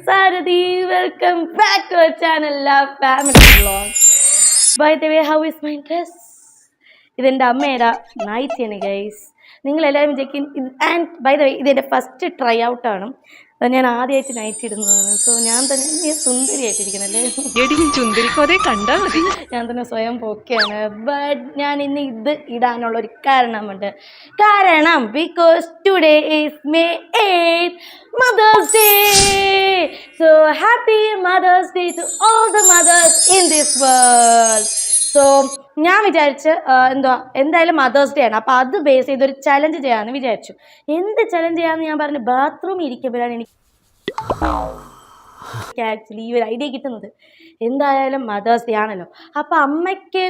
Sarathi. Welcome back to our channel, Love Family Vlogs. By the way, how is my dress? ഇതെൻ്റെ അമ്മയുടെ നൈറ്റിയാണ് guys. നിങ്ങളെല്ലാവരും വിചാരിക്കും. And by the വേ ഇതെൻ്റെ first try ഔട്ടാണ്. ഞാൻ ആദ്യമായിട്ട് night ഇടുന്നതാണ്. സോ ഞാൻ തന്നെ സുന്ദരിയായിട്ടിരിക്കണല്ലേ. ഞാൻ തന്നെ സ്വയം പോക്കെയാണ്. ബട്ട് ഞാൻ ഇന്ന് ഇത് ഇടാനുള്ളൊരു കാരണമുണ്ട്. കാരണം because today is May 8th, Mother's Day. So happy Mother's Day to all the mothers in this world. So ഞാൻ വിചാരിച്ച് എന്തായാലും മദേഴ്സ് ഡേ ആണ്. അപ്പോൾ അത് ബേസ് ചെയ്തൊരു ചലഞ്ച് ചെയ്യാമെന്ന് വിചാരിച്ചു. എന്ത് ചലഞ്ച് ചെയ്യാമെന്ന് ഞാൻ പറഞ്ഞു. ബാത്റൂമിൽ ഇരിക്കുമ്പോഴാണ് എനിക്ക് ആക്ച്വലി ഈ ഒരു ഐഡിയ കിട്ടുന്നത്. എന്തായാലും മദേഴ്സ് ഡേ ആണല്ലോ. അപ്പോൾ അമ്മയ്ക്ക്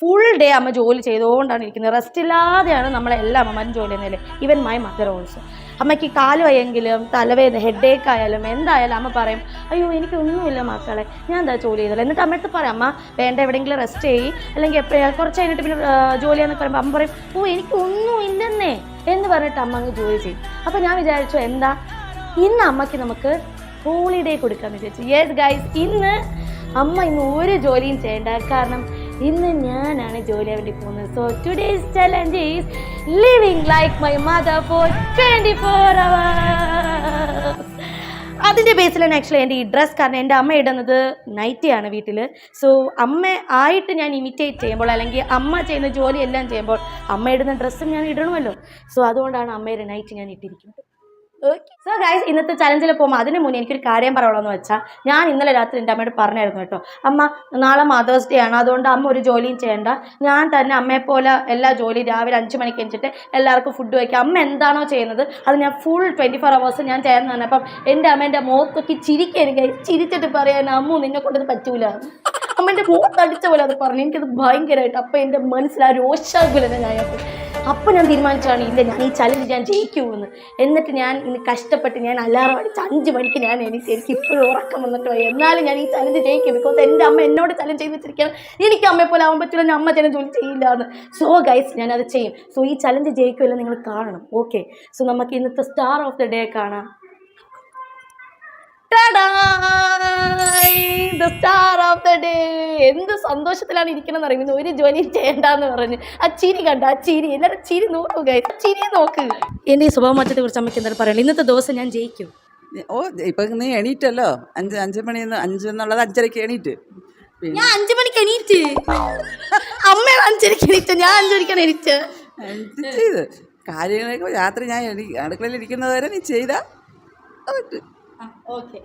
ഫുൾ ഡേ അമ്മ ജോലി ചെയ്തുകൊണ്ടാണ് ഇരിക്കുന്നത്. റെസ്റ്റ് ഇല്ലാതെയാണ് നമ്മളെല്ലാ അമ്മമാരും ജോലി ചെയ്യുന്നതല്ലേ. Even my mother also. അമ്മയ്ക്ക് കാല് വയ്യെങ്കിലും തലവേദന ഹെഡേക്ക് ആയാലും എന്തായാലും അമ്മ പറയും, അയ്യോ എനിക്കൊന്നുമില്ല മക്കളെ, ഞാൻ എന്താ ജോലി ചെയ്തല്ലോ. എന്നിട്ട് അമ്മയടുത്ത് പറയാം, അമ്മ വേണ്ട എവിടെയെങ്കിലും റെസ്റ്റ് ചെയ്യ്, അല്ലെങ്കിൽ കുറച്ച് കഴിഞ്ഞിട്ട് പിന്നെ ജോലിയാന്ന് പറയുമ്പോൾ അമ്മ പറയും, ഓ എനിക്കൊന്നും ഇല്ലെന്നേ എന്ന് പറഞ്ഞിട്ട് അമ്മ അങ്ങ് ജോലി ചെയ്യും. അപ്പോൾ ഞാൻ വിചാരിച്ചു എന്താ ഇന്ന് അമ്മയ്ക്ക് നമുക്ക് ഹോളിഡേ കൊടുക്കാമെന്ന് വിചാരിച്ചു. യെസ് ഗൈസ്, അമ്മ ഇന്ന് ഒരു ജോലിയും ചെയ്യേണ്ട. കാരണം ഇന്ന് ഞാനാണ് ജോലി വേണ്ടി പോകുന്നത്. So today's challenge is living like my mother four 24 hours. അതിൻ്റെ ബേസിലാണ് ആക്ച്വലി എൻ്റെ ഈ ഡ്രസ്സ്. കാരണം എൻ്റെ അമ്മ ഇടുന്നത് നൈറ്റിയാണ് വീട്ടിൽ. സോ അമ്മ ആയിട്ട് ഞാൻ ഇമിറ്റേറ്റ് ചെയ്യുമ്പോൾ, അല്ലെങ്കിൽ അമ്മ ചെയ്യുന്ന ജോലി എല്ലാം ചെയ്യുമ്പോൾ അമ്മ ഇടുന്ന ഡ്രസ്സും ഞാൻ ഇടണമല്ലോ. സോ അതുകൊണ്ടാണ് അമ്മയുടെ നൈറ്റ് ഞാൻ ഇട്ടിരിക്കുന്നത്. ഓക്കെ. സോ ഗൈസ്, ഇന്നത്തെ ചലഞ്ചിൽ പോകുമ്പോൾ അതിന് മുന്നേ എനിക്കൊരു കാര്യം പറയണമെന്ന് വെച്ചാൽ, ഞാൻ ഇന്നലെ രാത്രി എൻ്റെ അമ്മയോട് പറഞ്ഞായിരുന്നു കേട്ടോ, അമ്മ നാളെ മദേഴ്സ് ഡേ ആണ്, അതുകൊണ്ട് അമ്മ ഒരു ജോലിയും ചെയ്യേണ്ട, ഞാൻ തന്നെ അമ്മയെപ്പോലെ എല്ലാ ജോലിയും രാവിലെ 5 മണിക്ക് എണിച്ചിട്ട് എല്ലാവർക്കും ഫുഡ് വയ്ക്കുക. അമ്മ എന്താണോ ചെയ്യുന്നത് അത് ഞാൻ ഫുൾ 24 hours ഞാൻ ചെയ്യുന്ന തന്നെ. അപ്പം എൻ്റെ അമ്മേൻ്റെ മുഖത്തൊക്കെ ചിരിക്കാൻ ചിരിച്ചിട്ട് പറയാൻ, അമ്മ നിന്നെ കൊണ്ടത് പറ്റൂല. അമ്മേൻ്റെ മുഖത്ത് അടിച്ച പോലെ അത് പറഞ്ഞു. എനിക്കത് ഭയങ്കരമായിട്ട് അപ്പം എൻ്റെ മനസ്സിൽ ആ രോഷാകുലനെ ഞായപ്പോൾ. അപ്പം ഞാൻ തീരുമാനിച്ചാണ്, ഇല്ല ഞാൻ ഈ ചലഞ്ച് ഞാൻ ജയിക്കുമെന്ന്. എന്നിട്ട് ഞാൻ ഇന്ന് കഷ്ടപ്പെട്ട് ഞാൻ അലാറം അടിച്ച് 5 മണിക്ക് ഞാൻ എനിക്ക് ഇപ്പോഴും ഉറക്കം വന്നിട്ട് പോയി. എന്നാലും ഞാൻ ഈ ചലഞ്ച് ജയിക്കും. ബിക്കോസ് എൻ്റെ അമ്മ എന്നോട് ചലഞ്ച് ചെയ്ത് വെച്ചിരിക്കുകയാണ്, എനിക്ക് അമ്മയെ പോലെ ആവാൻ പറ്റില്ല, ഞാൻ അമ്മ ചലഞ്ച് ജോലി ചെയ്യില്ല എന്ന്. സോ ഗൈസ്, ഞാനത് ചെയ്യും. സോ ഈ ചലഞ്ച് ജയിക്കുമല്ലോ നിങ്ങൾ കാണണം. ഓക്കെ. സോ നമുക്ക് ഇന്നത്തെ സ്റ്റാർ ഓഫ് ദ ഡേ കാണാം. The star of the day. എന്ത് സന്തോഷത്തിലാണ് ഇരിക്കണമെന്ന് അറിയുന്നത്. ഒരു ജോലി ചെയ്യണ്ടെന്ന് പറഞ്ഞ് ആ ചിരി കണ്ട, ആ ചിരി എല്ലാവരും ചിരി നോക്കുക, ചിരി നോക്ക്. എൻ്റെ ഈ സ്വഭാവ മാറ്റത്തെ കുറിച്ച് അമ്മയ്ക്ക് എന്താണ് പറയുന്നത്? ഇന്നത്തെ ദിവസം ഞാൻ ജയിക്കും. ഓ ഇപ്പൊ നീ എണീറ്റല്ലോ, 5 മണിന്ന് 5 എന്നുള്ളത് 5:30 എണീറ്റ്. ഞാൻ 5 മണിക്ക് എണീറ്റ്. അമ്മ 5:30 എണീറ്റ്, ഞാൻ 5 മണിക്കാണ് എണീറ്റ്. ചെയ്ത് കാര്യങ്ങളൊക്കെ രാത്രി ഞാൻ അടുക്കളയിൽ ഇരിക്കുന്നത് വരെ നീ ചെയ്താ പറ്റും. ഓക്കെ.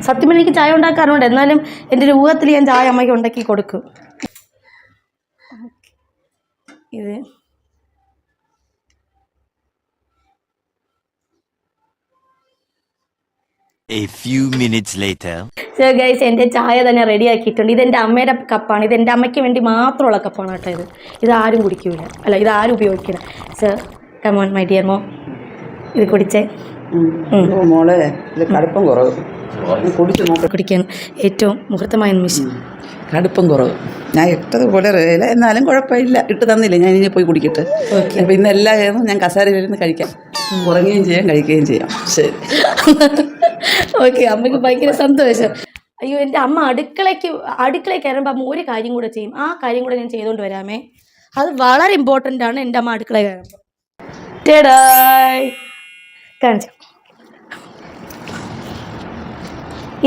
സത്യം എനിക്ക് ചായ ഉണ്ടാക്കാറുണ്ട്, എന്നാലും എൻ്റെ ഒരു ഊഹത്തിൽ ഞാൻ ചായ അമ്മയ്ക്ക് ഉണ്ടാക്കി കൊടുക്കും. ഇത് A few minutes later. So guys, എൻ്റെ ചായ തന്നെ റെഡി ആക്കിയിട്ടുണ്ട്. ഇതെൻ്റെ അമ്മയുടെ കപ്പാണ്. ഇത് എൻ്റെ അമ്മയ്ക്ക് വേണ്ടി മാത്രമുള്ള കപ്പാണ് കേട്ടോ. ഇത് ആരും കുടിക്കൂല, അല്ല ഇത് ആരും ഉപയോഗിക്കില്ല. So come on my dear mom, ഇത് കുടിച്ചേ. മോളെ ഇത് കടുപ്പം കുറവ്, കുടിക്കാൻ ഏറ്റവും മുഹൂർത്തമായ നിമിഷം. കടുപ്പം കുറവ് ഞാൻ ഇട്ടതുപോലെ അറിയില്ല, എന്നാലും കുഴപ്പമില്ല. ഇട്ട് തന്നില്ല, ഞാൻ ഇനി പോയി കുടിക്കട്ടെ. അപ്പം ഇന്ന് എല്ലാ കാര്യവും ഞാൻ കസാരയിലിരുന്ന് കഴിക്കാം, ഉറങ്ങുകയും ചെയ്യാം കഴിക്കുകയും ചെയ്യാം. ശരി. ഓക്കെ. അമ്മയ്ക്ക് ഭയങ്കര സന്തോഷം. അയ്യോ, എൻ്റെ അമ്മ അടുക്കളയ്ക്ക് കയറുമ്പോൾ അമ്മ ഒരു കാര്യം കൂടെ ചെയ്യും. ആ കാര്യം കൂടെ ഞാൻ ചെയ്തുകൊണ്ട് വരാമേ. അത് വളരെ ഇമ്പോർട്ടൻ്റ് ആണ്. എൻ്റെ അമ്മ അടുക്കള കയറുമ്പോൾ കാണിച്ചു.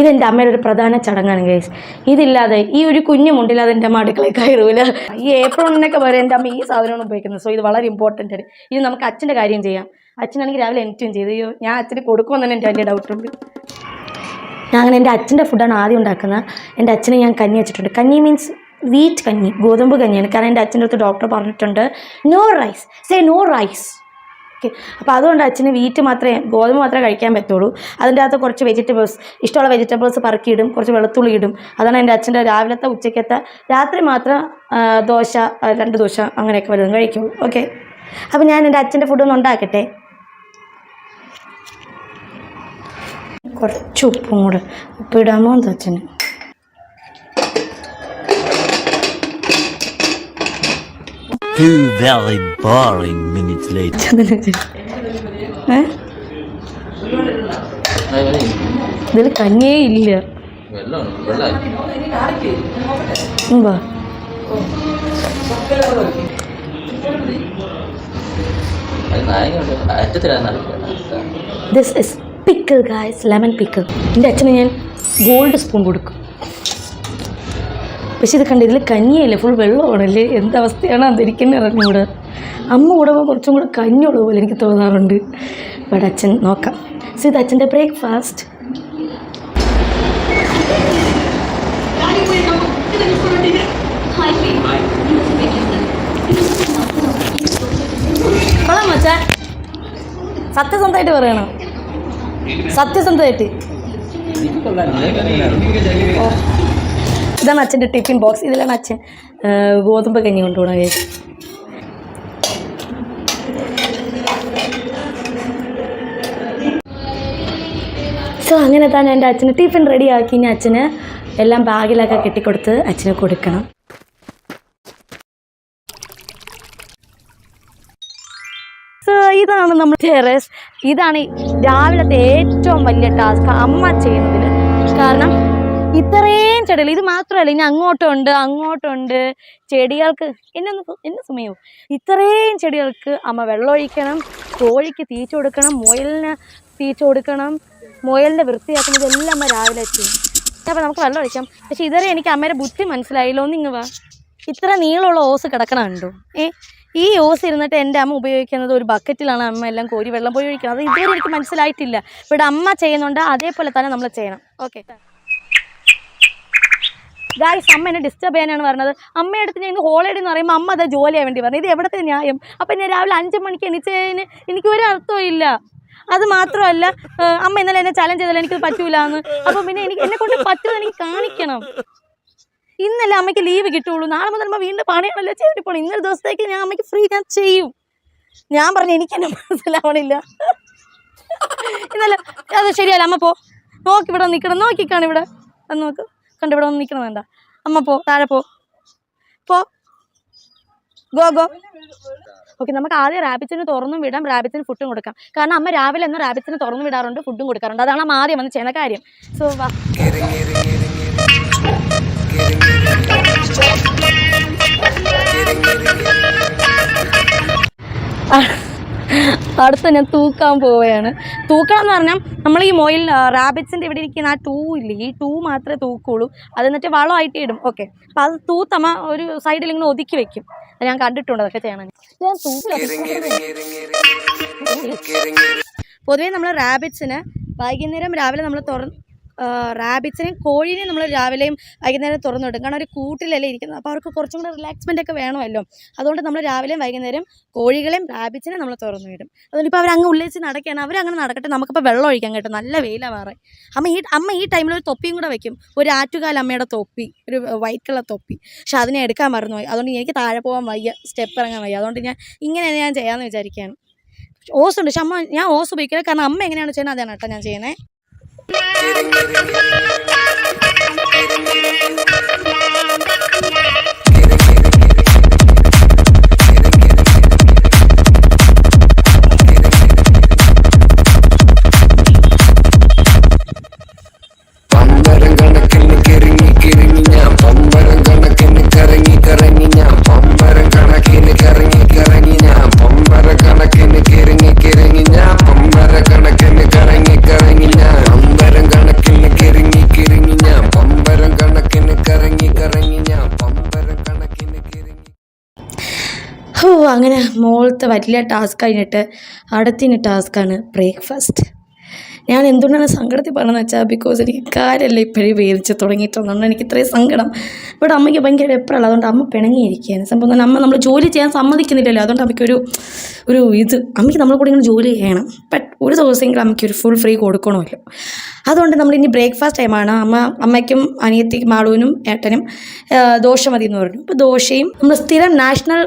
ഇതെൻ്റെ അമ്മയുടെ ഒരു പ്രധാന ചടങ്ങാണ് ഗൈസ്. ഇതില്ലാതെ, ഈ ഒരു കുഞ്ഞു മുണ്ടില്ലാതെ എൻ്റെ അമ്മ അടുക്കളയിൽ കയറൂല. ഈ ഏപ്രിലിനൊക്കെ വരെ എൻ്റെ അമ്മ ഈ സാധനമാണ് ഉപയോഗിക്കുന്നത്. സോ ഇത് വളരെ ഇമ്പോർട്ടൻ്റ് ആണ്. ഇനി നമുക്ക് അച്ഛൻ്റെ കാര്യം ചെയ്യാം. അച്ഛനാണെങ്കിൽ രാവിലെ എനിക്കും ചെയ്ത്, അയ്യോ ഞാൻ അച്ഛന് കൊടുക്കുമെന്ന് തന്നെ എൻ്റെ വലിയ ഡൗട്ടുണ്ട്. ഞാൻ അങ്ങനെ എൻ്റെ അച്ഛൻ്റെ ഫുഡാണ് ആദ്യം ഉണ്ടാക്കുന്നത്. എൻ്റെ അച്ഛന് ഞാൻ കഞ്ഞി വെച്ചിട്ടുണ്ട്. കഞ്ഞി മീൻസ് വീറ്റ് കഞ്ഞി, ഗോതമ്പ് കഞ്ഞിയാണ്. കാരണം എൻ്റെ അച്ഛൻ്റെ അടുത്ത് ഡോക്ടർ പറഞ്ഞിട്ടുണ്ട് no rice, say no rice. Okay. അപ്പോൾ അതുകൊണ്ട് അച്ഛന് ഗോതമ്പ് മാത്രമേ കഴിക്കാൻ പറ്റുള്ളൂ. അതിൻ്റെ അകത്ത് കുറച്ച് വെജിറ്റബിൾസ്, ഇഷ്ടമുള്ള വെജിറ്റബിൾസ് പറക്കിയിടും, കുറച്ച് വെളുത്തുള്ളി ഇടും. അതാണ് എൻ്റെ അച്ഛൻ്റെ രാവിലത്തെ ഉച്ചയ്ക്കത്തെ. രാത്രി മാത്രം 2 ദോശ അങ്ങനെയൊക്കെ വല്ലതും കഴിക്കുള്ളൂ. ഓക്കെ. അപ്പോൾ ഞാൻ എൻ്റെ അച്ഛൻ്റെ ഫുഡൊന്ന് ഉണ്ടാക്കട്ടെ. കുറച്ച് ഉപ്പും കൂടെ, ഉപ്പിടാമോ എന്ന് അച്ഛന്. Two very boring minutes later. ഇതിൽ കഞ്ഞിയേ ഇല്ല. വാ this is pickle guys, lemon pickle. എൻ്റെ അച്ഛന് ഞാൻ ഗോൾഡ് സ്പൂൺ കൊടുക്കും. പക്ഷെ ഇത് കണ്ട് ഇതിൽ കഞ്ഞിയല്ലേ, ഫുൾ വെള്ളമാണല്ലേ. എന്തവസ്ഥയാണ് അതിരിക്കുന്നത് അറിഞ്ഞൂടെ. അമ്മ കൂടെ കുറച്ചും കൂടെ കഞ്ഞിയുള്ള പോലെ എനിക്ക് തോന്നാറുണ്ട്. ബട്ട് അച്ഛൻ നോക്കാം. സോ ഇത് അച്ഛൻ്റെ ബ്രേക്ക്ഫാസ്റ്റ്. കൊള്ളാം മച്ചാ, സത്യസന്ധമായിട്ട് പറയണം, സത്യസന്ധമായിട്ട്. ഇതാണ് അച്ഛൻ്റെ ടിഫിൻ ബോക്സ്. ഇതിലാണ് അച്ഛൻ ഗോതമ്പ് കഞ്ഞി കൊണ്ടുപോകണം. കേസ് സോ അങ്ങനെ തന്നെ എൻ്റെ അച്ഛന് ടിഫിൻ റെഡിയാക്കി. ഇനി അച്ഛന് എല്ലാം ബാഗിലൊക്കെ കെട്ടിക്കൊടുത്ത് അച്ഛന് കൊടുക്കണം. സോ ഇതാണ് നമ്മൾ ടെറസ്. ഇതാണ് രാവിലത്തെ ഏറ്റവും വലിയ ടാസ്ക് അമ്മ ചെയ്യുന്നതിൽ. കാരണം ഇത്രയും ചെടികൾ, ഇത് മാത്രമല്ല, ഇനി അങ്ങോട്ടുണ്ട് ചെടികൾക്ക്. എന്നെ സമയവും ഇത്രയും ചെടികൾക്ക് അമ്മ വെള്ളമൊഴിക്കണം, കോഴിക്ക് തീറ്റ കൊടുക്കണം, മുയലിന് തീറ്റ കൊടുക്കണം, മുയലിൻ്റെ വൃത്തിയാക്കുന്നത് എല്ലാം അമ്മ രാവിലെ ചെയ്യും. അപ്പോൾ നമുക്ക് വെള്ളം ഒഴിക്കാം. പക്ഷേ ഇതുവരെ എനിക്ക് അമ്മയുടെ ബുദ്ധി മനസ്സിലായില്ലോ. നിങ്ങൾ വാ, ഇത്ര നീളമുള്ള ഓസ് കിടക്കണമുണ്ടോ? ഈ ഓസ് ഇരുന്നിട്ട് എൻ്റെ അമ്മ ഉപയോഗിക്കുന്നത് ഒരു ബക്കറ്റിലാണ്. അമ്മ എല്ലാം കോരി വെള്ളം പോയി ഒഴിക്കുന്നത്. അത് ഇതുവരെ എനിക്ക് മനസ്സിലായിട്ടില്ല. ഇവിടെ അമ്മ ചെയ്യുന്നുണ്ട്, അതേപോലെ തന്നെ നമ്മൾ ചെയ്യണം. ഓക്കെ ഗായ്സ്, അമ്മ എന്നെ ഡിസ്റ്റർബ് ചെയ്യാനാണ് പറഞ്ഞത്. അമ്മയുടെ അടുത്ത് ഞാൻ ഇന്ന് ഹോളിഡേ എന്ന് പറയുമ്പോൾ അമ്മ അതാ ജോലിയാൻ വേണ്ടി പറഞ്ഞു. ഇത് എവിടത്തെ ന്യായം? അപ്പം ഞാൻ രാവിലെ 5 മണിക്ക് എണീച്ചതിന് എനിക്ക് ഒരു അർത്ഥവും ഇല്ല. അത് മാത്രമല്ല, അമ്മ ഇന്നലെ എന്നെ ചലഞ്ച് ചെയ്താലും എനിക്കത് പറ്റൂല എന്ന്. അപ്പം പിന്നെ എന്നെ കൊണ്ട് പറ്റുമെന്ന് എനിക്ക് കാണിക്കണം. ഇന്നല്ല അമ്മയ്ക്ക് ലീവ് കിട്ടുള്ളൂ. നാളെ മുതൽ അമ്മ വീണ്ടും പണിയാണല്ലോ ചെയ്തിട്ട് പോകണം. ഇന്നൊരു ദിവസത്തേക്ക് ഞാൻ അമ്മയ്ക്ക് ഫ്രീ ഞാൻ ചെയ്യും. ഞാൻ പറഞ്ഞു എനിക്കെന്നെ മനസ്സിലാവണില്ല. ഇന്നല്ല അത് ശരിയല്ല. അമ്മ പോ, നോക്കി ഇവിടെ നിൽക്കണം, നോക്കിക്കാണ് ഇവിടെ അത് നോക്ക്, കണ്ട് ഇവിടെ ഒന്ന് നിൽക്കണം വേണ്ട. അമ്മ പോ, താഴെ പോ, ഗോ. ഓക്കെ, നമുക്ക് ആദ്യം റാബിറ്റ്സിന് തുറന്നും വിടാം, റാബിറ്റ്സിന് ഫുഡും കൊടുക്കാം. കാരണം അമ്മ രാവിലെ ഒന്ന് റാബിറ്റ്സിന് തുറന്നു വിടാറുണ്ട്, ഫുഡും കൊടുക്കാറുണ്ട്. അതാണ് അമ്മ ആദ്യം വന്ന് ചെയ്യുന്ന കാര്യം. സോ വാ. അടുത്ത ഞാൻ തൂക്കാൻ പോവുകയാണ്. തൂക്കണം എന്ന് പറഞ്ഞാൽ നമ്മൾ ഈ മൊയിൽ റാബിറ്റ്സിൻ്റെ ഇവിടെ ഇരിക്കുന്ന ആ 2 ഇല്ലേ, ഈ 2 മാത്രമേ തൂക്കുള്ളൂ. അത് എന്നിട്ട് വളമായിട്ട് ഇടും. ഓക്കെ, അപ്പം അത് തൂത്തമ്മ ഒരു സൈഡിൽ ഇങ്ങനെ ഒതുക്കി വെക്കും. അത് ഞാൻ കണ്ടിട്ടുണ്ട് അതൊക്കെ ചെയ്യണം. ഞാൻ പൊതുവേ നമ്മൾ റാബിറ്റ്സിന് വൈകുന്നേരം രാവിലെ നമ്മൾ റാബിറ്റ്സിനെയും കോഴീനെയും നമ്മൾ രാവിലെയും വൈകുന്നേരം തുറന്നു വിടും. കാരണം ഒരു കൂട്ടിലല്ലേ ഇരിക്കുന്നത്. അപ്പോൾ അവർക്ക് കുറച്ചും കൂടെ റിലാക്സ്മെൻ്റ് ഒക്കെ വേണമല്ലോ. അതുകൊണ്ട് നമ്മൾ രാവിലെയും വൈകുന്നേരം കോഴികളെയും റാബിറ്റ്സിനെയും നമ്മൾ തുറന്നു വിടും. അതുകൊണ്ട് ഇപ്പോൾ അവരങ്ങ് ഉള്ളിച്ച് നടക്കുകയാണ്, അവരങ്ങനെ നടക്കട്ടെ, നമുക്കിപ്പോൾ വെള്ളം ഒഴിക്കാൻ കേട്ടോ. നല്ല വെയിലാണ് മാറേ. അമ്മ ഈ ടൈമിൽ ഒരു തൊപ്പിയും കൂടെ വെക്കും, ഒരു ആറ്റുകാൽ അമ്മയുടെ തൊപ്പി, ഒരു വൈറ്റ് കളർ തൊപ്പി. പക്ഷെ അതിനെ എടുക്കാൻ മറന്നുപോയി. അതുകൊണ്ട് എനിക്ക് താഴെ പോകാൻ വയ്യ, സ്റ്റെപ്പ് ഇറങ്ങാൻ വയ്യ. അതുകൊണ്ട് ഇങ്ങനെ ഞാൻ ചെയ്യാമെന്ന് വിചാരിക്കുകയാണ്. ഓസ് ഉണ്ട്, പക്ഷെ ഞാൻ ഓസ് ഉപയോഗിക്കില്ല. കാരണം അമ്മ എങ്ങനെയാണ് ചെയ്യുന്നത് അതാണ് കേട്ടോ ഞാൻ ചെയ്യുന്നത്. അങ്ങനെ മോളത്തെ വലിയ ടാസ്ക് കഴിഞ്ഞിട്ട് അടുത്തിന് ടാസ്ക്കാണ് ബ്രേക്ക്ഫാസ്റ്റ്. ഞാൻ എന്തുകൊണ്ടാണ് സങ്കടത്തിൽ പറഞ്ഞതെന്ന് വെച്ചാൽ ബിക്കോസ് എനിക്ക് കാര്യമല്ല ഇപ്പോഴും വേദിച്ച് തുടങ്ങിയിട്ടുള്ളതുകൊണ്ട് എനിക്ക് ഇത്രയും സങ്കടം. ഇവിടെ അമ്മയ്ക്ക് ഭയങ്കര എപ്പോഴല്ല, അതുകൊണ്ട് അമ്മ പിണങ്ങിയിരിക്കുകയാണ്. സംഭവം തന്നെ നമ്മൾ ജോലി ചെയ്യാൻ സമ്മതിക്കുന്നില്ലല്ലോ. അതുകൊണ്ട് അമ്മയ്ക്കൊരു അമ്മയ്ക്ക് നമ്മളെ കൂടെ ഇങ്ങനെ ജോലി ചെയ്യണം. ബട്ട് ഒരു ദിവസമെങ്കിലും അമ്മയ്ക്ക് ഒരു ഫുൾ ഫ്രീ കൊടുക്കണമല്ലോ. അതുകൊണ്ട് നമ്മളിനി ബ്രേക്ക്ഫാസ്റ്റ് ടൈമാണ്. അമ്മയ്ക്കും അനിയത്തിക്കും മാളുവിനും ഏട്ടനും ദോശ മതി എന്ന് പറഞ്ഞു. അപ്പോൾ ദോശയും നമ്മൾ സ്ഥിരം നാഷണൽ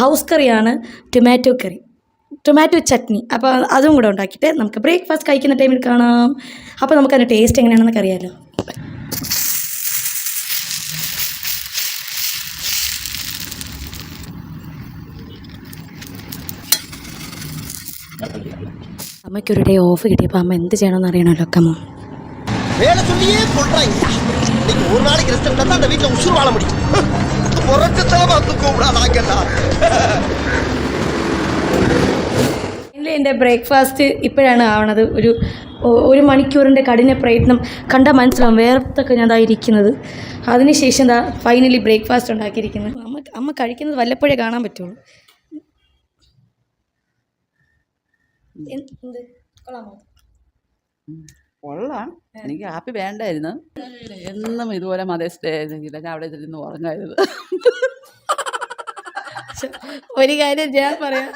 ഹൗസ് കറിയാണ് ടൊമാറ്റോ ചട്നി. അപ്പോൾ അതും കൂടെ ഉണ്ടാക്കിയിട്ട് നമുക്ക് ബ്രേക്ക്ഫാസ്റ്റ് കഴിക്കുന്ന ടൈമിൽ കാണാം. അപ്പോൾ നമുക്കതിൻ്റെ ടേസ്റ്റ് എങ്ങനെയാണെന്നൊക്കെ അറിയാമല്ലോ. അമ്മയ്ക്കൊരു ഡേ ഓഫ് കിട്ടിയപ്പോൾ അമ്മ എന്ത് ചെയ്യണമെന്ന് അറിയണമല്ലോ കമ്മ. வேலை சொல்லியே கொள்றாங்க. இன்னைக்கு ஒரு நாளைக்கு ரெஸ்ட் எடுத்தா அந்த வீட்டுல உசுறு வாழ முடியும். புறத்துத்தனமா கூப்பிடாதாங்கடா. എൻ്റെ ബ്രേക്ക്ഫാസ്റ്റ് ഇപ്പോഴാണ് ആവണത്. ഒരു മണിക്കൂറിൻ്റെ കഠിന പ്രയത്നം കണ്ടാൽ മനസ്സിലാവും വേർത്തൊക്കെ ഞാൻ ഇരിക്കുന്നത്. അതിനുശേഷം എന്താ ഫൈനലി ബ്രേക്ക്ഫാസ്റ്റ് ഉണ്ടാക്കിയിരിക്കുന്നത്. അമ്മ കഴിക്കുന്നത് വല്ലപ്പോഴേ കാണാൻ പറ്റുള്ളൂ. എന്ത് കൊള്ളാമോ? കൊള്ളാം. എനിക്ക് ഹാപ്പി വേണ്ടായിരുന്നു. എന്നും ഇതുപോലെ മദേഴ്സ് ഡേ ആയിരുന്നെങ്കിൽ ഞാൻ അവിടെ ഇരുന്ന് ഉറങ്ങായിരുന്നു. ഒരു കാര്യം ഞാൻ പറയാം,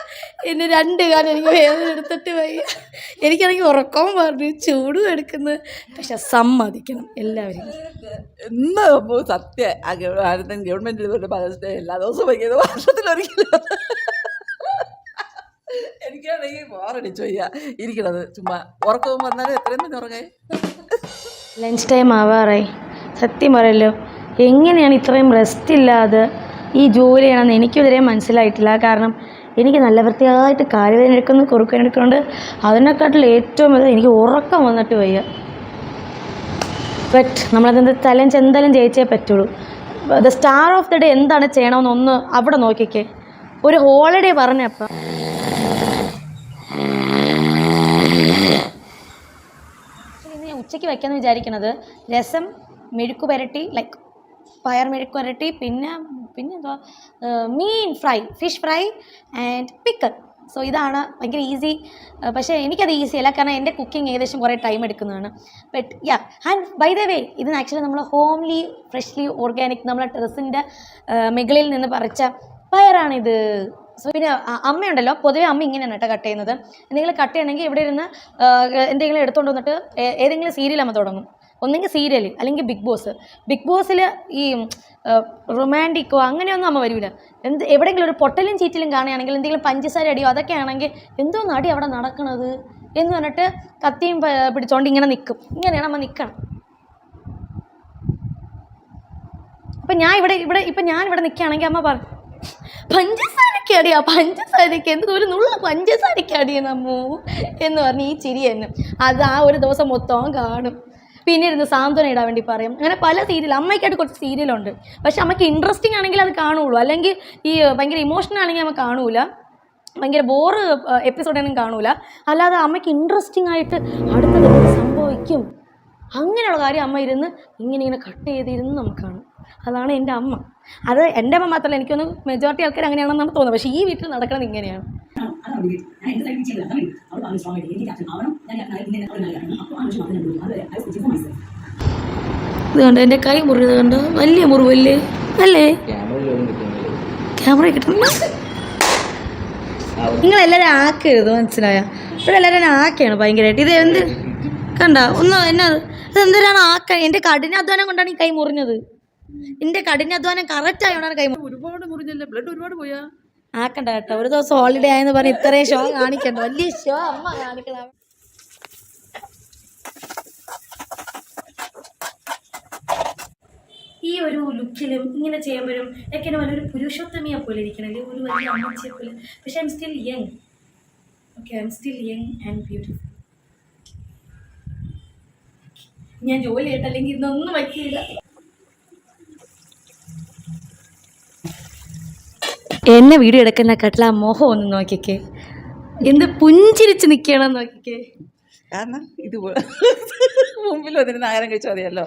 എന്നെ 2 കാലം എനിക്ക് വേദന എടുത്തിട്ട് വയ്യ. എനിക്കാണെങ്കിൽ ഉറക്കവും പറഞ്ഞു ചൂടും എടുക്കുന്നത്. പക്ഷെ സമ്മതിക്കണം എല്ലാവരും. എന്ന് സത്യം ഗവൺമെൻറ് ഇതുപോലെ മദേഴ്സ് ഡേ എല്ലാ ദിവസവും വയ്ക്കുന്നത് വർഷത്തിലൊരിക്കലും. എനിക്കാണെങ്കിൽ ബോറടിച്ചു വയ്യ ഇരിക്കണത്. ചുമ്മാ ഉറക്കവും വന്നാലും എത്രയും തന്നെ ഉറങ്ങായി. Lunch time ആവാറായി. സത്യം പറയല്ലോ, എങ്ങനെയാണ് ഇത്രയും റെസ്റ്റ് ഇല്ലാതെ ഈ ജോലി ചെയ്യണമെന്ന് എനിക്കിതുവരെ മനസ്സിലായിട്ടില്ല. കാരണം എനിക്ക് നല്ല വൃത്തിയായിട്ട് കാലുവേദന എടുക്കുന്നു, കുറുക്കുവേദന എടുക്കുന്നുണ്ട്. അതിനെക്കാട്ടിൽ ഏറ്റവും വലുത് എനിക്ക് ഉറക്കം വന്നിട്ട് വയ്യ. ബട്ട് നമ്മളതിൻ്റെ ചലഞ്ച് എന്തായാലും ജയിച്ചേ പറ്റുള്ളൂ. The star of the day എന്താണ് ചെയ്യണമെന്നൊന്ന് അവിടെ നോക്കിക്കേ. ഒരു ഹോളിഡേ പറഞ്ഞപ്പം ഇന്ന് ഞാൻ ഉച്ചയ്ക്ക് വയ്ക്കാമെന്ന് വിചാരിക്കണത് രസം, മെഴുക്ക് പുരട്ടി, ലൈക്ക് പയർ മെഴുക്ക് പുരട്ടി, പിന്നെ എന്താ മീൻ fry, fish fry and pickle. So ഇതാണ് ഭയങ്കര ഈസി. പക്ഷേ എനിക്കത് ഈസി അല്ല, കാരണം എൻ്റെ കുക്കിംഗ് ഏകദേശം കുറേ ടൈം എടുക്കുന്നതാണ്. But ya, and by the way ഇതിന് ആക്ച്വലി നമ്മൾ ഹോംലി ഫ്രഷ്ലി ഓർഗാനിക് നമ്മളെ ടെറസിൻ്റെ മുകളിൽ നിന്ന് പറിച്ച പയറാണിത്. സോ പിന്നെ അമ്മയുണ്ടല്ലോ, പൊതുവേ അമ്മ ഇങ്ങനെയാണ് കേട്ടോ കട്ട് ചെയ്യുന്നത്. എന്തെങ്കിലും കട്ട് ചെയ്യണമെങ്കിൽ ഇവിടെ ഇരുന്ന് എന്തെങ്കിലും എടുത്തുകൊണ്ട് വന്നിട്ട് ഏതെങ്കിലും സീരിയൽ അമ്മ തുടങ്ങും. ഒന്നെങ്കിൽ സീരിയൽ അല്ലെങ്കിൽ ബിഗ് ബോസ്. ബിഗ് ബോസിൽ ഈ റൊമാൻറ്റിക്കോ അങ്ങനെയൊന്നും അമ്മ വരില്ല. എവിടെയെങ്കിലും ഒരു പൊട്ടലും ചീറ്റിലും കാണുകയാണെങ്കിൽ എന്തെങ്കിലും പഞ്ചസാര അടിയോ അതൊക്കെ ആണെങ്കിൽ എന്തോന്ന് അടി അവിടെ നടക്കണത് എന്ന് പറഞ്ഞിട്ട് കത്തിയും പിടിച്ചോണ്ട് ഇങ്ങനെ നിൽക്കും. ഇങ്ങനെയാണ് അമ്മ നിൽക്കണം. അപ്പം ഞാൻ ഇവിടെ നിൽക്കുകയാണെങ്കിൽ അമ്മ പറഞ്ഞു, പഞ്ചസാരയ്ക്ക് അടിയാ, പഞ്ചസാരയ്ക്ക് എന്ത് ഒരു നുള്ള പഞ്ചസാരയ്ക്ക് അടിയെന്നമ്മോ എന്ന് പറഞ്ഞ് ഈ ചിരി തന്നെ അത് ആ ഒരു ദിവസം മൊത്തം കാണും. പിന്നെ ഇരുന്ന് സാന്ത്വനം ഇടാൻ വേണ്ടി പറയും. അങ്ങനെ പല സീരിയൽ, അമ്മയ്ക്കായിട്ട് കുറച്ച് സീരിയലുണ്ട്. പക്ഷെ അമ്മയ്ക്ക് ഇൻട്രസ്റ്റിംഗ് ആണെങ്കിൽ അത് കാണുള്ളൂ, അല്ലെങ്കിൽ ഈ ഭയങ്കര ഇമോഷണൽ ആണെങ്കിൽ അമ്മ കാണൂല, ഭയങ്കര ബോറ് എപ്പിസോഡൊന്നും കാണൂല. അല്ലാതെ അമ്മയ്ക്ക് ഇൻട്രസ്റ്റിംഗ് ആയിട്ട് അടുത്തത് സംഭവിക്കും അങ്ങനെയുള്ള കാര്യം അമ്മ ഇരുന്ന് ഇങ്ങനെ കട്ട് ചെയ്തിരുന്ന് നമുക്ക് കാണും. അതാണ് എൻ്റെ അമ്മ. അത് എൻ്റെ അമ്മ മാത്രമല്ല, എനിക്കൊന്ന് മെജോറിറ്റി ആൾക്കാർ അങ്ങനെയാണെന്നാണ് തോന്നുന്നത്. പക്ഷേ ഈ വീട്ടിൽ നടക്കുന്നത് ഇങ്ങനെയാണ്. ഇത് കണ്ടോ, എൻ്റെ കൈ മുറിയത് കണ്ടോ, വലിയ മുറിവല്ലേ അല്ലേ? ക്യാമറ കിട്ടുന്നില്ല. നിങ്ങളെല്ലാവരും ആക്കരുത്, മനസ്സിലായോ? ഇവിടെ എല്ലാവരും ആക്കയാണ് ഭയങ്കരമായിട്ട്. ഇത് എന്ത് കണ്ട ഒന്ന് എന്നാ ഇതെന്തിനാണ് ആക്കാൻ? എൻ്റെ കഠിനാധ്വാനം കൊണ്ടാണ് ഈ കൈ മുറിഞ്ഞത്. എൻ്റെ കഠിനാധ്വാനം കറക്റ്റ് ആയതുകൊണ്ടാണ് കൈ ഒരുപാട് മുറിഞ്ഞല്ലേ, ബ്ലഡ് ഒരുപാട് പോയാ. ആക്കണ്ട കേട്ടോ, ഒരു ദിവസം ഹോളിഡേ ആയെന്ന് പറഞ്ഞ് ഇത്രയും ഷോ കാണിക്കണ്ട. വലിയ ഷോ അമ്മ കാണിക്കണം. ഈ ഒരു ലുക്കിലും ഇങ്ങനെ ചെയ്യുമ്പോഴും ഒക്കെ വലിയൊരു പുരുഷോത്തമിയെ പോലെ ഇരിക്കണല്ലേ, ഒരു വലിയ അമ്മച്ചിയെ പോലെ. പക്ഷെ I am still young. Okay, I am still young and beautiful. ഞാൻ ജോലി ചെയ്തിട്ടല്ലെങ്കിൽ ഇന്നൊന്നും വയ്ക്കില്ല. എന്നെ വീഡിയോ എടുക്കുന്നതിനെക്കാട്ടിൽ ആ മോഹം ഒന്ന് നോക്കിക്കേ, എന്ത് പുഞ്ചിരിച്ച് നിൽക്കണം നോക്കിക്കേ. കാരണം ഇതുപോലെ മുമ്പിൽ വന്നിരുന്ന് ആഹാരം കഴിച്ചാൽ മതിയല്ലോ.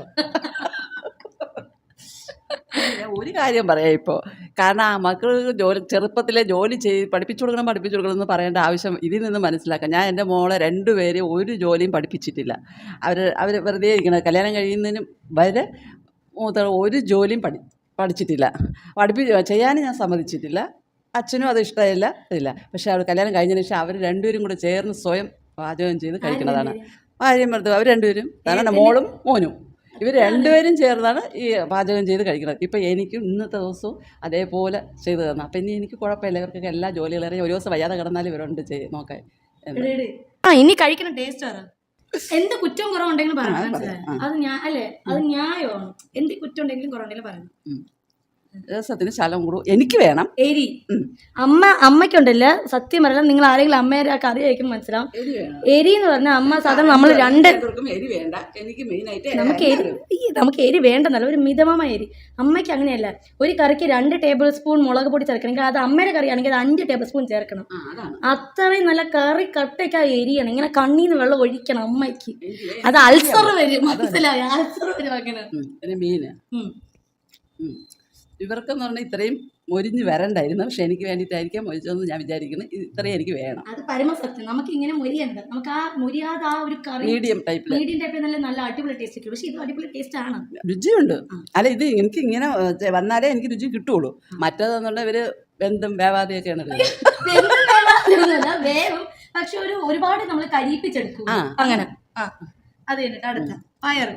ഞാൻ ഒരു കാര്യം പറയാം ഇപ്പോൾ, കാരണം ആ മക്കൾ ചെറുപ്പത്തിലെ ജോലി പഠിപ്പിച്ചു കൊടുക്കണം എന്ന് പറയേണ്ട ആവശ്യം ഇതിൽ നിന്ന് മനസ്സിലാക്കാം. ഞാൻ എൻ്റെ മോളെ 2 പേരെ ഒരു ജോലിയും പഠിപ്പിച്ചിട്ടില്ല. അവർ വെറുതെ ഇരിക്കണം. കല്യാണം കഴിയുന്നതിനും വരെ ഒരു ജോലിയും പഠിച്ചിട്ടില്ല. ചെയ്യാനും ഞാൻ സമ്മതിച്ചിട്ടില്ല. അച്ഛനും അത് ഇഷ്ടമില്ല. പക്ഷേ അവർ കല്യാണം കഴിഞ്ഞതിന് ശേഷം അവർ 2 പേരും കൂടെ ചേർന്ന് സ്വയം പാചകം ചെയ്ത് കഴിക്കുന്നതാണ്. ഭാര്യയും ഭർത്താവും അവർ 2 പേരും, കാരണം മോളും മോനും, ഇവർ 2 പേരും ചേർന്നാണ് ഈ പാചകം ചെയ്ത് കഴിക്കുന്നത്. ഇപ്പം എനിക്കും ഇന്നത്തെ ദിവസവും അതേപോലെ ചെയ്തു തരണം. അപ്പം ഇനി എനിക്ക് കുഴപ്പമില്ല. ഇവർക്കൊക്കെ എല്ലാ ജോലികളേറെ ഒരു ദിവസം വയ്യാതെ കിടന്നാലും ഇവരുണ്ട് നോക്കാൻ. ഇനി കഴിക്കുന്ന ടേസ്റ്റ് പറ. എന്ത് കുറ്റം കുറവുണ്ടെങ്കിലും പറയാം, മനസ്സിലായോ? അത് അത് ന്യായമാണ്. എന്ത് കുറ്റം ഉണ്ടെങ്കിലും കുറവുണ്ടെങ്കിലും പറയാം. രസത്തിന് ശലം കൂടും. എനിക്ക് വേണം എരി. അമ്മയ്ക്കുണ്ടല്ലോ സത്യം പറഞ്ഞാൽ നിങ്ങൾ ആരെങ്കിലും അമ്മയുടെ കറി കഴിക്കുമ്പോൾ മനസ്സിലാവും. എരി എന്ന് പറഞ്ഞാൽ അമ്മ സാധാരണ നമ്മൾ എരി വേണ്ട. എനിക്ക് മെയിനായിട്ട് നമുക്ക് എരി വേണ്ടെന്നല്ല, ഒരു മിതമായ എരി. അമ്മയ്ക്ക് അങ്ങനെയല്ല. ഒരു കറിക്ക് 2 ടേബിൾ സ്പൂൺ മുളക് പൊടി ചേർക്കണമെങ്കിൽ അത് അമ്മയുടെ കറിയാണെങ്കിൽ അത് 5 ടേബിൾ സ്പൂൺ ചേർക്കണം. അത്രയും നല്ല കറി കട്ടയ്ക്ക് ആ എരിയാണ്. ഇങ്ങനെ കണ്ണീന്ന് വെള്ളം ഒഴിക്കണം അമ്മയ്ക്ക്. അത് അൾസർ വരും, മനസ്സിലായി? അൾസർ വരും അങ്ങനെ. മീന് ഇവർക്കെന്ന് പറഞ്ഞാൽ ഇത്രയും മൊരിഞ്ഞ് വരണ്ടായിരുന്നു. പക്ഷെ എനിക്ക് വേണ്ടിയിട്ടായിരിക്കാം മൊരിച്ചതെന്ന് ഞാൻ വിചാരിക്കുന്നത്. ഇത്രയും എനിക്ക് വേണം. അത് പരമസത്യം. നമുക്ക് ഇങ്ങനെ മൊരിയണ്ട. നമുക്ക് ആ മൊരിയാതെ ആ ഒരു കറി മീഡിയം ടൈപ്പിൽ നല്ല അടിപൊളി ടേസ്റ്റ് കിട്ടും. പക്ഷെ ഇത് അടിപൊളി ടേസ്റ്റ് ആണ്, രുചിയുണ്ട്. അല്ല, ഇത് എനിക്ക് ഇങ്ങനെ വന്നാലേ എനിക്ക് രുചി കിട്ടുള്ളൂ. മറ്റേതെന്നുള്ള ഇവര് വെന്തും വേവാതെയൊക്കെയാണ് വേവും. പക്ഷെ ഒരുപാട് നമ്മൾ കരിയിപ്പിച്ചെടുക്കും അങ്ങനെ. അത് കഴിഞ്ഞിട്ട് അടുത്ത പയർ.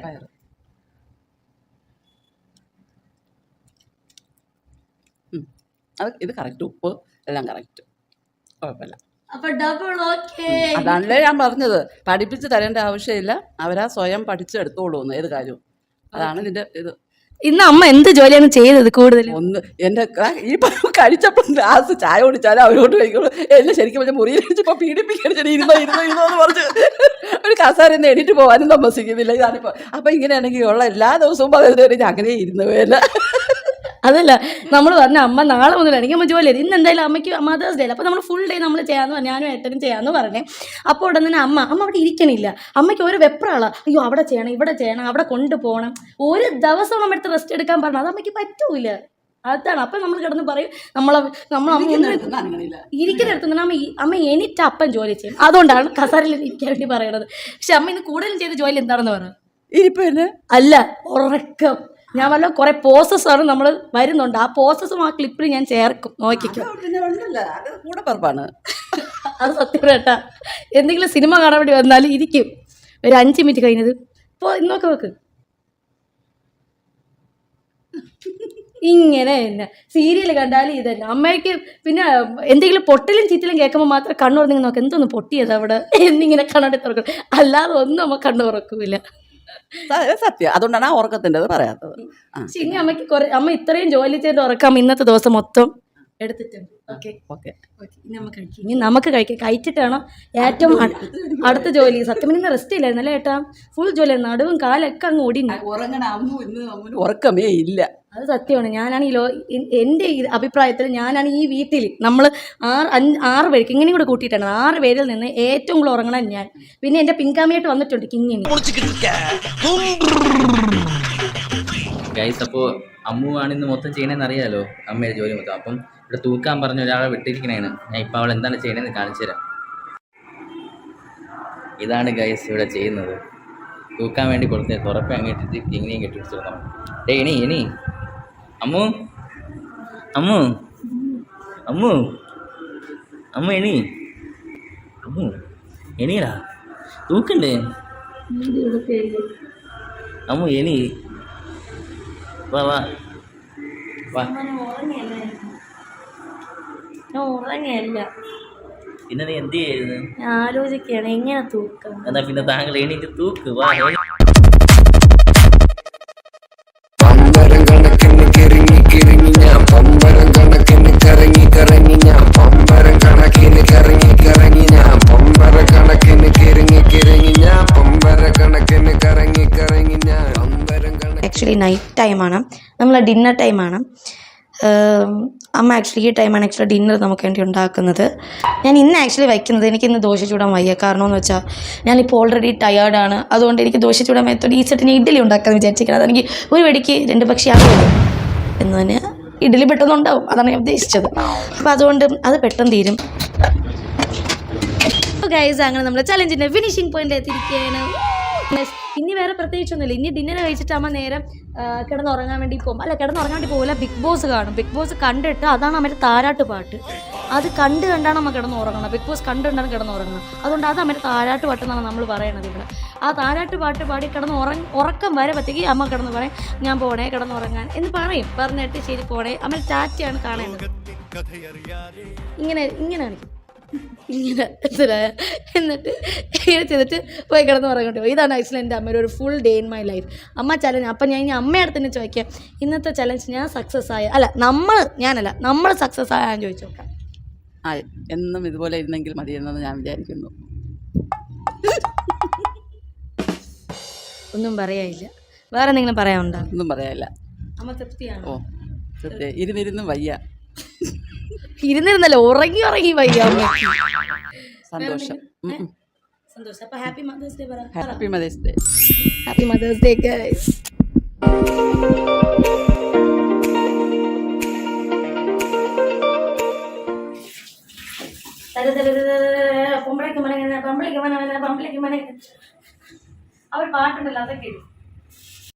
അത് ഇത് കറക്റ്റ്, ഉപ്പ് എല്ലാം കറക്റ്റ്, കുഴപ്പമില്ല. അപ്പൊ ഡബിൾ ഓക്കേ. അതാണല്ലേ ഞാൻ പറഞ്ഞത്, പഠിപ്പിച്ച് തരേണ്ട ആവശ്യമില്ല, അവരാ സ്വയം പഠിച്ചെടുത്തോളൂ ഏത് കാര്യവും. അതാണ് ഇതിന്റെ ഇത്. ഇന്ന് അമ്മ എന്ത് ജോലിയാണ് ചെയ്തത് കൂടുതൽ? ഒന്ന് എൻ്റെ ഈ കഴിച്ചപ്പോൾ ഗ്ലാസ് ചായ കുടിച്ചാലും അവരോട് കഴിക്കുള്ളൂ. എല്ലാം ശരിക്കും പറഞ്ഞാൽ മുറിയിൽ അടിച്ചപ്പോൾ പീഡിപ്പിക്കാൻ ഇരുന്നോന്ന് പറഞ്ഞ് ഒരു കസാരന്ന് എണീറ്റ് പോകാനും താമസിക്കുന്നില്ല. ഇതാണിപ്പോൾ. അപ്പം ഇങ്ങനെയാണെങ്കിൽ ഉള്ള എല്ലാ ദിവസവും 15 അങ്ങനെ ഇരുന്നുപോയല്ല. അതല്ല, നമ്മൾ പറഞ്ഞ അമ്മ നാളെ മുതലാണെങ്കിൽ അമ്മ ജോലി ചെയ്ത്. ഇന്ന് എന്തായാലും അമ്മയ്ക്ക് മദേഴ്സ് ഡേ, അപ്പോൾ നമ്മൾ ഫുൾ ഡേ നമ്മൾ ചെയ്യാമെന്ന് പറഞ്ഞു. ഞാനും ഏട്ടനും ചെയ്യാമെന്ന് പറഞ്ഞേ. അപ്പോൾ ഉടൻ തന്നെ അമ്മ അവിടെ ഇരിക്കണില്ല. അമ്മയ്ക്ക് ഒരു വെപ്രാളാണ്. അയ്യോ അവിടെ ചെയ്യണം, ഇവിടെ ചെയ്യണം, അവിടെ കൊണ്ടുപോകണം. ഒരു ദിവസം നമ്മുടെ അടുത്ത് റെസ്റ്റ് എടുക്കാൻ പറഞ്ഞു. അത് അമ്മയ്ക്ക് പറ്റൂല. അതാണ്. അപ്പം നമ്മൾ കിടന്ന് പറയും ഇരിക്കുന്നിടത്തുനിന്ന് അമ്മ എനിറ്റ് അപ്പം ജോലി ചെയ്യും. അതുകൊണ്ടാണ് കസാരയിൽ ഇരിക്കാൻ വേണ്ടി പറയണത്. പക്ഷെ അമ്മ ഇന്ന് കൂടുതലും ചെയ്ത ജോലി എന്താണെന്ന് പറഞ്ഞു? ഇരിപ്പല്ലേ? അല്ല, ഉറക്കം. ഞാൻ വല്ല കുറെ പോസസ്സാണ് നമ്മൾ വരുന്നുണ്ട്. ആ പോസസും ആ ക്ലിപ്പിൽ ഞാൻ ചേർക്കും, നോക്കിക്കോ. അത് സത്യം കേട്ടാ. എന്തെങ്കിലും സിനിമ കാണാൻ വേണ്ടി വന്നാലും ഇരിക്കും. ഒരു 5 മിനിറ്റ് കഴിഞ്ഞത് ഇപ്പോൾ നോക്ക് ഇങ്ങനെ തന്നെ. സീരിയൽ കണ്ടാലും ഇതന്നെ. അമ്മയ്ക്ക് പിന്നെ എന്തെങ്കിലും പൊട്ടലും ചീറ്റലും കേൾക്കുമ്പോൾ മാത്രം കണ്ണു തുറന്നിങ്ങനെ നോക്കാം, എന്തോന്ന് പൊട്ടിയത് അവിടെ എന്നിങ്ങനെ കണ്ണാടി തുറക്കും. അല്ലാതെ ഒന്നും അമ്മ കണ്ണു തുറക്കൂല. സത്യം. അതുകൊണ്ടാണ് ആ ഉറക്കത്തിൻ്റെ പറയാത്തത്. ഇനി അമ്മ ഇത്രയും ജോലി ചെയ്ത് ഉറക്കാം ഇന്നത്തെ ദിവസം മൊത്തം എടുത്തിട്ടുണ്ട്. ഓക്കെ, ഇനി നമുക്ക് കഴിക്കാം. കഴിച്ചിട്ടാണോ ഏറ്റവും അടുത്ത ജോലി. സത്യം ഇന്ന് റെസ്റ്റ് ഇല്ലായിരുന്നല്ലേ ഏട്ടാ? ഫുൾ ജോലി, നടുവും കാലൊക്കെ അങ്ങ് ഒടിഞ്ഞു. ഉറക്കമേ ഇല്ല. അത് സത്യമാണ്. ഞാനാണെങ്കിൽ എൻ്റെ അഭിപ്രായത്തിൽ ഞാനാണ് ഈ വീട്ടിൽ നമ്മൾ 6 പേർക്ക് ഇങ്ങനെയും കൂടെ കൂട്ടിയിട്ടാണ് 6 പേരിൽ നിന്ന് ഏറ്റവും കൂടുതൽ ഉറങ്ങണം ഞാൻ. പിന്നെ എൻ്റെ പിൻകാമിയായിട്ട് വന്നിട്ടുണ്ട് കിങ്ങിനി. ഗൈസ്, അപ്പോൾ അമ്മുവാണ് ഇന്ന് മൊത്തം ചെയ്യണമെന്ന് അറിയാലോ, അമ്മയുടെ ജോലി മൊത്തം. അപ്പം ഇവിടെ തൂക്കാൻ പറഞ്ഞ ഒരാളെ വിട്ടിരിക്കണേണ്. ഞാൻ ഇപ്പോൾ അവൾ എന്താണ് ചെയ്യണമെന്ന് കാണിച്ചു തരാം. ഇതാണ് ഗൈസ് ഇവിടെ ചെയ്യുന്നത്. തൂക്കാൻ വേണ്ടി കൊടുത്തത് തുറപ്പ് അങ്ങേറ്റിട്ട് കിങ്ങിനെയും കെട്ടിപ്പിടിച്ചു. എണി അമ്മു അമ്മു അമ്മു അമ്മു എണി അമ്മു എണീടാ, തൂക്കണ്ടേ അമ്മു? എണി, വാ വാ വാ. ഉറങ്ങിയല്ല, പിന്നെ നീ എന്ത് ചെയ്യുന്നു? ആലോചിക്കുകയാണ് എങ്ങനെ തൂക്കാം. എന്നാ പിന്നെ താങ്കൾ എണീറ്റ് തൂക്ക്. വാ. പമ്പരം കണക്കിന് കിറങ്ങി കിറങ്ങി ഞാൻ, പമ്പരം കണക്കിന് കറങ്ങി കറങ്ങി ഞാൻ, പമ്പരം കണക്കിന് കറങ്ങി കറങ്ങി ഞാൻ, പമ്പര കണക്കിന് കിറങ്ങി കിറങ്ങി ഞാൻ, പമ്പര കണക്കിന് കറങ്ങി കറങ്ങി ഞാൻ, പമ്പരം കണക്കിന്. ആക്ച്വലി നൈറ്റ് ടൈമാണ്, നമ്മൾ ഡിന്നർ ടൈമാണ്. അമ്മ ആക്ച്വലി ഈ ടൈമാണ് ആക്ച്വലി ഡിന്നർ നമുക്ക് വേണ്ടി ഉണ്ടാക്കുന്നത്. ഞാൻ ഇന്ന് ആക്ച്വലി വയ്ക്കുന്നത്, എനിക്കിന്ന് ദോശ ചൂടാൻ വയ്യ. കാരണം എന്ന് വെച്ചാൽ ഞാനിപ്പോൾ ഓൾറെഡി ടയേർഡാണ്. അതുകൊണ്ട് എനിക്ക് ദോശ ചൂടാൻ വയ്യത്തോടെ ഈ സെറ്റിന് ഇഡ്ഡലി ഉണ്ടാക്കാമെന്ന് വിചാരിച്ചിരിക്കുന്നത്. അതെനിക്ക് ഒരു വെടിക്ക് 2 പക്ഷി ആകുമല്ലോ എന്ന് തന്നെ. ഇഡ്ഡലി പെട്ടെന്നുണ്ടാവും, അതാണ് ഞാൻ ഉദ്ദേശിച്ചത്. അപ്പോൾ അതുകൊണ്ട് അത് പെട്ടെന്ന് തീരും. ഗൈസ്, അങ്ങനെ നമ്മൾ ചലഞ്ചിൻ്റെ ഫിനിഷിംഗ് പോയിന്റ് എത്തിയിരിക്കുകയാണ്. ഇനി വേറെ പ്രത്യേകിച്ചൊന്നുമില്ല. ഇനി ഡിന്നർ കഴിച്ചിട്ട് അമ്മ നേരം കിടന്നുറങ്ങാൻ വേണ്ടി പോകും. അല്ല, കിടന്നുറങ്ങാൻ വേണ്ടി പോകില്ല, ബിഗ് ബോസ് കാണും. ബിഗ് ബോസ് കണ്ടിട്ട് അതാണ് അമ്മയുടെ താരാട്ട് പാട്ട്. അത് കണ്ടാണ് അമ്മ കിടന്നുറങ്ങണം. ബിഗ് ബോസ് കണ്ടാണ് കിടന്നുറങ്ങണം. അതുകൊണ്ട് അത് അമ്മയുടെ താരാട്ട് പാട്ട് എന്നാണ് നമ്മൾ പറയണത് ഇവിടെ. ആ താരാട്ട് പാട്ട് പാടി ഉറക്കം വരെ പറ്റേക്ക് അമ്മ കിടന്ന് പറയും, ഞാൻ പോണേ കിടന്നുറങ്ങാൻ എന്ന് പറയും. പറഞ്ഞിട്ട് ശരി പോണേ. അമ്മ ചാറ്റിയാണ് കാണേണ്ടത്. ഇങ്ങനെ എന്നിട്ട് ഇങ്ങനെ ചെയ്തിട്ട് പോയി കിടന്ന് പറഞ്ഞിട്ട് പോയി. ഇതാണ് ആക്ച്വലി എൻ്റെ അമ്മയുടെ ഒരു full day in my life. അമ്മ ചലഞ്ച്. അപ്പം ഞാൻ ഇനി അമ്മയുടെ തന്നെ ചോദിക്കാം, ഇന്നത്തെ ചലഞ്ച് ഞാൻ സക്സസ് ആയ, അല്ല നമ്മൾ സക്സസ് ആയാന്ന് ചോദിച്ചു നോക്കാം. ആ എന്നും ഇതുപോലെ ഇരുന്നെങ്കിൽ മതിയെന്ന് ഞാൻ വിചാരിക്കുന്നു. ഒന്നും പറയാനില്ല. വേറെ എന്തെങ്കിലും പറയാനുണ്ടോ? ഒന്നും പറയാനില്ല. അമ്മ തൃപ്തിയാണോ? ഓ സത്യം, ഇരുന്നിരുന്നും വയ്യ. ഇരുന്നിരുന്നല്ലോ, ഉറങ്ങി വയ്യ അമ്മ. സന്തോഷം. സന്തോഷം. അപ്പൊ ഹാപ്പി മദേഴ്സ് ഡേ പറ. Happy mother's day. Happy mother's day guys. അവർ പാട്ടുണ്ടല്ലോ, അതൊക്കെ